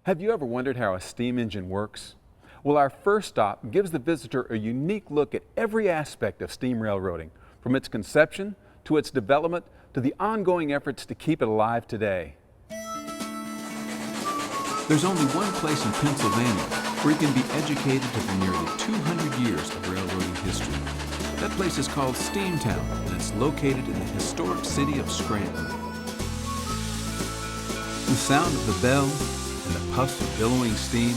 Have you ever wondered how a steam engine works? Well, our first stop gives the visitor a unique look at every aspect of steam railroading, from its conception to its development to the ongoing efforts to keep it alive today. There's only one place in Pennsylvania where you can be educated to the nearly 200 years of railroading history. That place is called Steamtown, and it's located in the historic city of Scranton. The sound of the bell and the puffs of billowing steam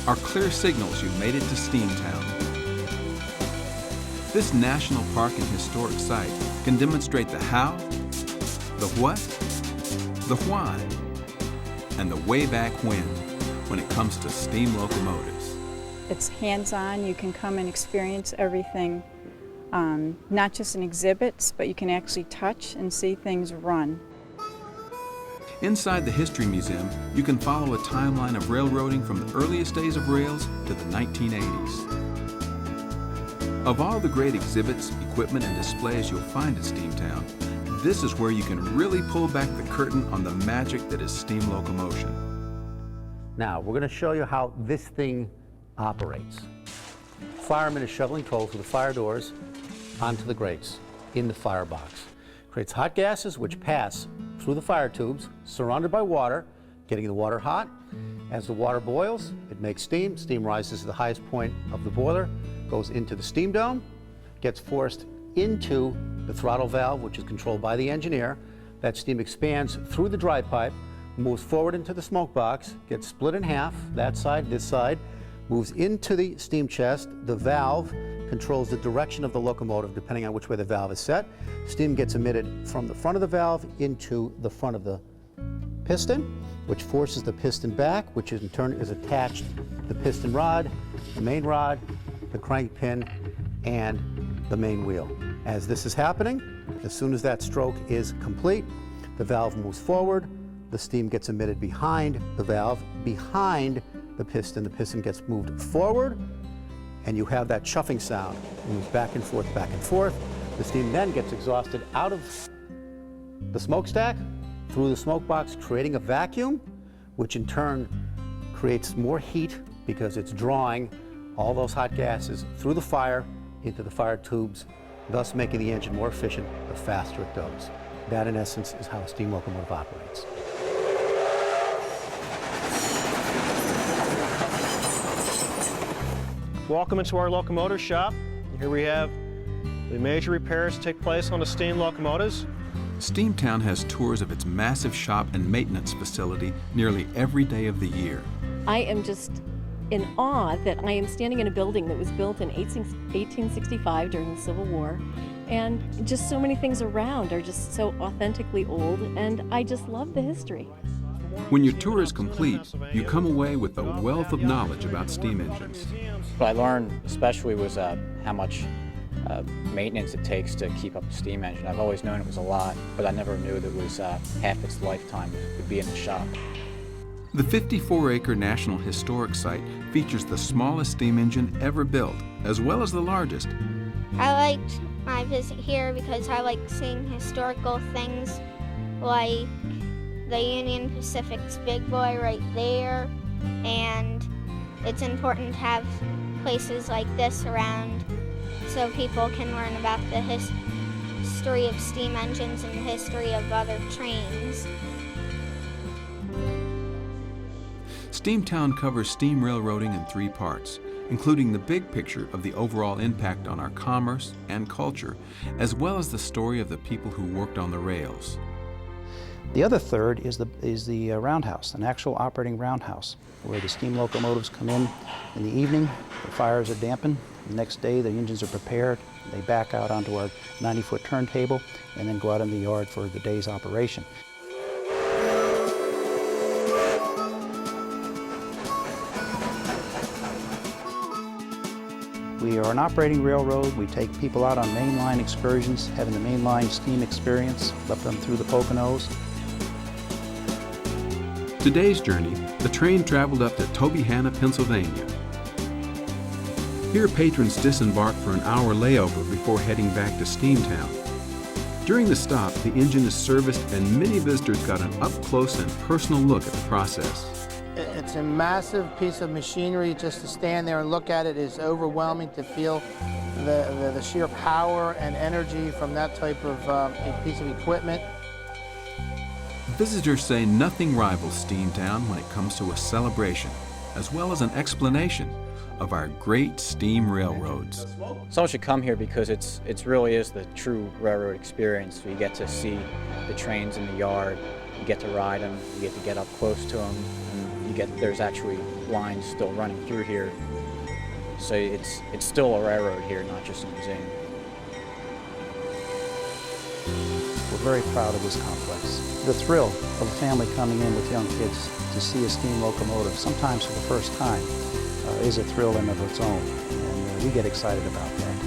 are clear signals you've made it to Steamtown. This national park and historic site can demonstrate the how, the what, the why, and the way back when it comes to steam locomotives. It's hands-on. You can come and experience everything, not just in exhibits, but you can actually touch and see things run. Inside the History Museum, you can follow a timeline of railroading from the earliest days of rails to the 1980s. Of all the great exhibits, equipment, and displays you'll find at Steamtown, this is where you can really pull back the curtain on the magic that is steam locomotion. Now, we're going to show you how this thing operates. Fireman is shoveling coal through the fire doors onto the grates in the firebox. Creates hot gases which pass through the fire tubes, surrounded by water, getting the water hot. As the water boils, it makes steam. Steam rises to the highest point of the boiler, goes into the steam dome, gets forced into the throttle valve, which is controlled by the engineer. That steam expands through the dry pipe, moves forward into the smoke box, gets split in half, that side, this side, moves into the steam chest. The valve controls the direction of the locomotive depending on which way the valve is set. Steam gets emitted from the front of the valve into the front of the piston, which forces the piston back, which in turn is attached to the piston rod, the main rod, the crank pin, and the main wheel. As this is happening, as soon as that stroke is complete, the valve moves forward, the steam gets emitted behind the valve, behind the piston gets moved forward, and you have that chuffing sound. It moves back and forth, back and forth. The steam then gets exhausted out of the smokestack, through the smoke box, creating a vacuum, which in turn creates more heat because it's drawing all those hot gases through the fire into the fire tubes, thus making the engine more efficient the faster it goes. That, in essence, is how a steam locomotive operates. Welcome into our Locomotor Shop. Here we have the major repairs take place on the steam locomotives. Steamtown has tours of its massive shop and maintenance facility nearly every day of the year. I am just in awe that I am standing in a building that was built in 1865 during the Civil War, and just so many things around are just so authentically old, and I just love the history. When your tour is complete, you come away with a wealth of knowledge about steam engines. What I learned especially was how much maintenance it takes to keep up a steam engine. I've always known it was a lot, but I never knew that it was half its lifetime would be in the shop. The 54-acre National Historic Site features the smallest steam engine ever built, as well as the largest. I liked my visit here because I like seeing historical things like the Union Pacific's Big Boy right there, and it's important to have places like this around so people can learn about the history of steam engines and the history of other trains. Steamtown covers steam railroading in 3 parts, including the big picture of the overall impact on our commerce and culture, as well as the story of the people who worked on the rails. The other third is the roundhouse, an actual operating roundhouse, where the steam locomotives come in the evening, the fires are dampened, the next day the engines are prepared, they back out onto our 90-foot turntable, and then go out in the yard for the day's operation. We are an operating railroad. We take people out on mainline excursions, having the mainline steam experience, up them through the Poconos. Today's journey, the train traveled up to Tobyhanna, Pennsylvania. Here patrons disembark for an hour layover before heading back to Steamtown. During the stop, the engine is serviced and many visitors got an up-close and personal look at the process. It It's a massive piece of machinery. Just to stand there and look at it is overwhelming, to feel the sheer power and energy from that type of a piece of equipment. Visitors say nothing rivals Steamtown when it comes to a celebration, as well as an explanation of our great steam railroads. Someone should come here because it really is the true railroad experience. You get to see the trains in the yard, you get to ride them, you get to get up close to them, and there's actually lines still running through here. So it's still a railroad here, not just a museum. We're very proud of this complex. The thrill of a family coming in with young kids to see a steam locomotive, sometimes for the first time, is a thrill in and of its own, and we get excited about that.